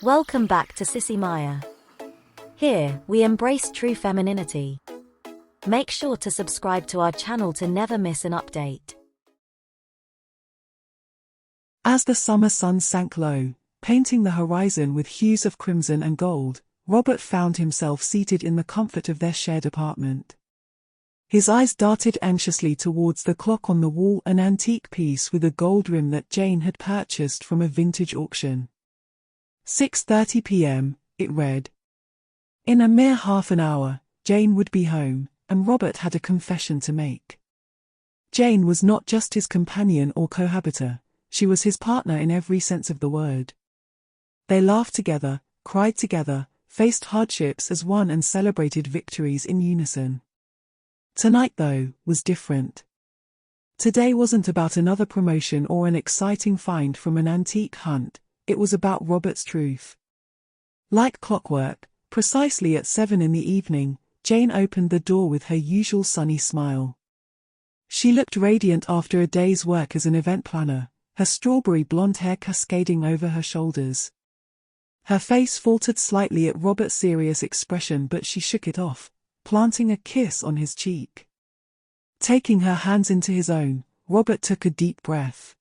Welcome back to Sissy Maya. Here, we embrace true femininity. Make sure to subscribe to our channel to never miss an update. As the summer sun sank low, painting the horizon with hues of crimson and gold, Robert found himself seated in the comfort of their shared apartment. His eyes darted anxiously towards the clock on the wall, an antique piece with a gold rim that Jane had purchased from a vintage auction. 6:30 p.m., it read. In a mere half an hour, Jane would be home, and Robert had a confession to make. Jane was not just his companion or cohabitor, she was his partner in every sense of the word. They laughed together, cried together, faced hardships as one and celebrated victories in unison. Tonight, though, was different. Today wasn't about another promotion or an exciting find from an antique hunt, it was about Robert's truth. Like clockwork, precisely at 7 in the evening, Jane opened the door with her usual sunny smile. She looked radiant after a day's work as an event planner, her strawberry blonde hair cascading over her shoulders. Her face faltered slightly at Robert's serious expression, but she shook it off, planting a kiss on his cheek. Taking her hands into his own, Robert took a deep breath.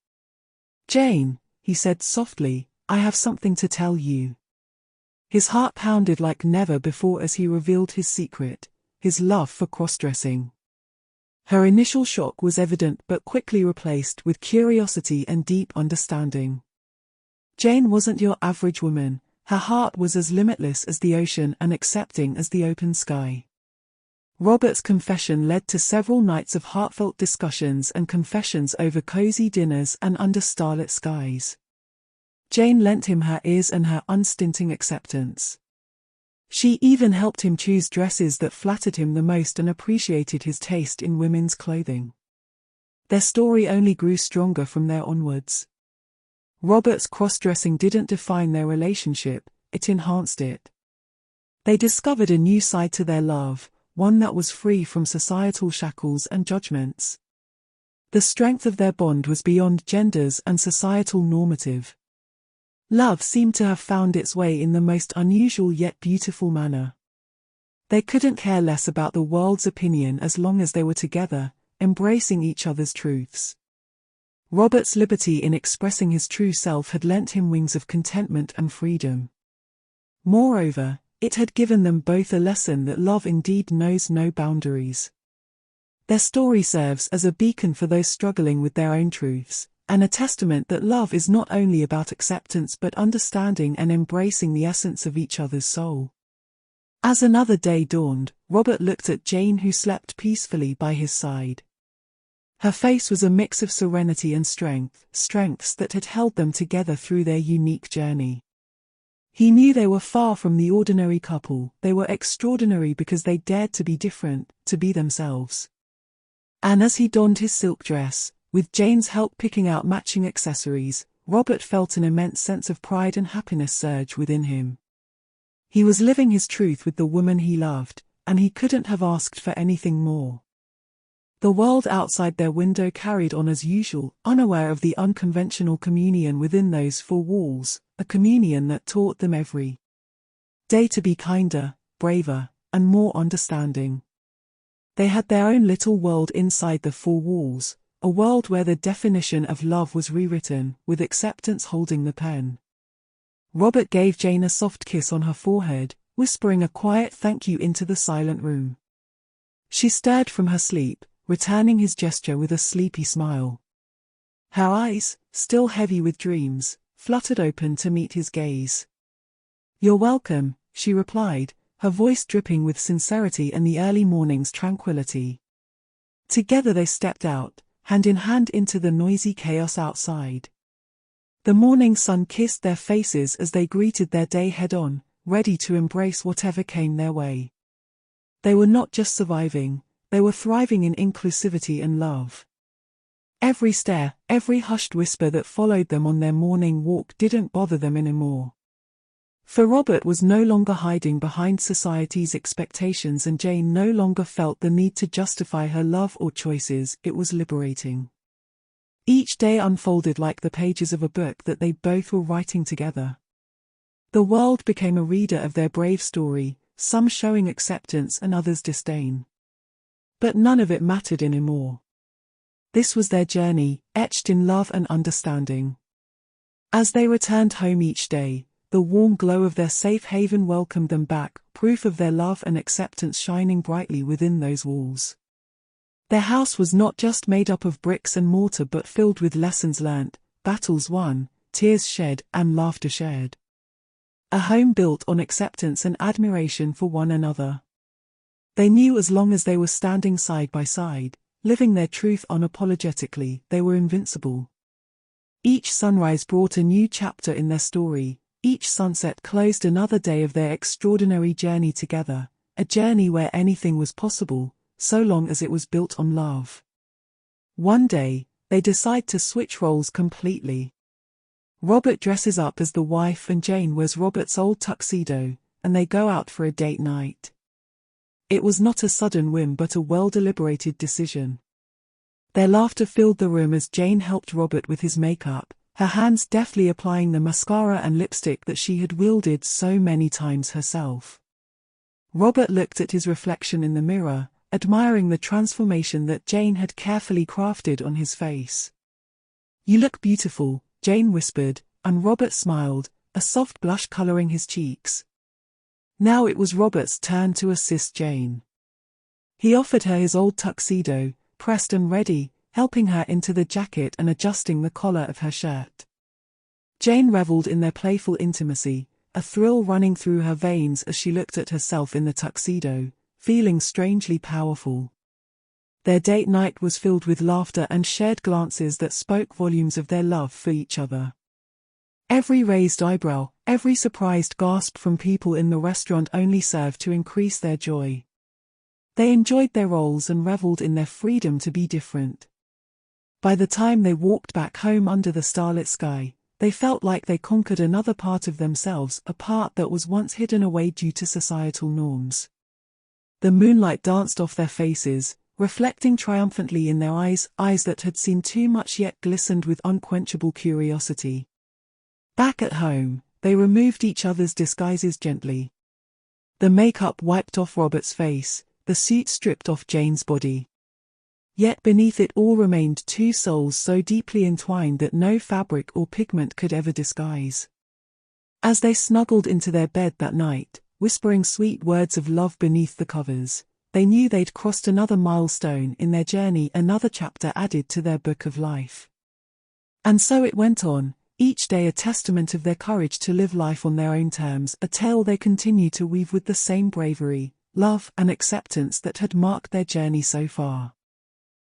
"Jane," he said softly, "I have something to tell you." His heart pounded like never before as he revealed his secret, his love for crossdressing. Her initial shock was evident but quickly replaced with curiosity and deep understanding. Jane wasn't your average woman, her heart was as limitless as the ocean and accepting as the open sky. Robert's confession led to several nights of heartfelt discussions and confessions over cozy dinners and under starlit skies. Jane lent him her ears and her unstinting acceptance. She even helped him choose dresses that flattered him the most and appreciated his taste in women's clothing. Their story only grew stronger from there onwards. Robert's cross-dressing didn't define their relationship, it enhanced it. They discovered a new side to their love, one that was free from societal shackles and judgments. The strength of their bond was beyond genders and societal normative. Love seemed to have found its way in the most unusual yet beautiful manner. They couldn't care less about the world's opinion as long as they were together, embracing each other's truths. Robert's liberty in expressing his true self had lent him wings of contentment and freedom. Moreover, it had given them both a lesson that love indeed knows no boundaries. Their story serves as a beacon for those struggling with their own truths, and a testament that love is not only about acceptance but understanding and embracing the essence of each other's soul. As another day dawned, Robert looked at Jane, who slept peacefully by his side. Her face was a mix of serenity and strengths that had held them together through their unique journey. He knew they were far from the ordinary couple, they were extraordinary because they dared to be different, to be themselves. And as he donned his silk dress, with Jane's help picking out matching accessories, Robert felt an immense sense of pride and happiness surge within him. He was living his truth with the woman he loved, and he couldn't have asked for anything more. The world outside their window carried on as usual, unaware of the unconventional communion within those four walls, a communion that taught them every day to be kinder, braver, and more understanding. They had their own little world inside the four walls, a world where the definition of love was rewritten, with acceptance holding the pen. Robert gave Jane a soft kiss on her forehead, whispering a quiet thank you into the silent room. She stirred from her sleep, returning his gesture with a sleepy smile. Her eyes, still heavy with dreams, fluttered open to meet his gaze. "You're welcome," she replied, her voice dripping with sincerity and the early morning's tranquility. Together they stepped out, hand in hand, into the noisy chaos outside. The morning sun kissed their faces as they greeted their day head-on, ready to embrace whatever came their way. They were not just surviving, they were thriving in inclusivity and love. Every stare, every hushed whisper that followed them on their morning walk didn't bother them anymore. For Robert was no longer hiding behind society's expectations, and Jane no longer felt the need to justify her love or choices. It was liberating. Each day unfolded like the pages of a book that they both were writing together. The world became a reader of their brave story, some showing acceptance and others disdain. But none of it mattered anymore. This was their journey, etched in love and understanding. As they returned home each day, the warm glow of their safe haven welcomed them back, proof of their love and acceptance shining brightly within those walls. Their house was not just made up of bricks and mortar but filled with lessons learnt, battles won, tears shed, and laughter shared. A home built on acceptance and admiration for one another. They knew as long as they were standing side by side, living their truth unapologetically, they were invincible. Each sunrise brought a new chapter in their story, each sunset closed another day of their extraordinary journey together, a journey where anything was possible, so long as it was built on love. One day, they decide to switch roles completely. Robert dresses up as the wife and Jane wears Robert's old tuxedo, and they go out for a date night. It was not a sudden whim but a well-deliberated decision. Their laughter filled the room as Jane helped Robert with his makeup, her hands deftly applying the mascara and lipstick that she had wielded so many times herself. Robert looked at his reflection in the mirror, admiring the transformation that Jane had carefully crafted on his face. "You look beautiful," Jane whispered, and Robert smiled, a soft blush coloring his cheeks. Now it was Robert's turn to assist Jane. He offered her his old tuxedo, pressed and ready, helping her into the jacket and adjusting the collar of her shirt. Jane reveled in their playful intimacy, a thrill running through her veins as she looked at herself in the tuxedo, feeling strangely powerful. Their date night was filled with laughter and shared glances that spoke volumes of their love for each other. Every raised eyebrow, every surprised gasp from people in the restaurant only served to increase their joy. They enjoyed their roles and reveled in their freedom to be different. By the time they walked back home under the starlit sky, they felt like they conquered another part of themselves, a part that was once hidden away due to societal norms. The moonlight danced off their faces, reflecting triumphantly in their eyes that had seen too much yet glistened with unquenchable curiosity. Back at home, they removed each other's disguises gently. The makeup wiped off Robert's face, the suit stripped off Jane's body. Yet beneath it all remained two souls so deeply entwined that no fabric or pigment could ever disguise. As they snuggled into their bed that night, whispering sweet words of love beneath the covers, they knew they'd crossed another milestone in their journey, another chapter added to their book of life. And so it went on, each day a testament of their courage to live life on their own terms, a tale they continue to weave with the same bravery, love, and acceptance that had marked their journey so far.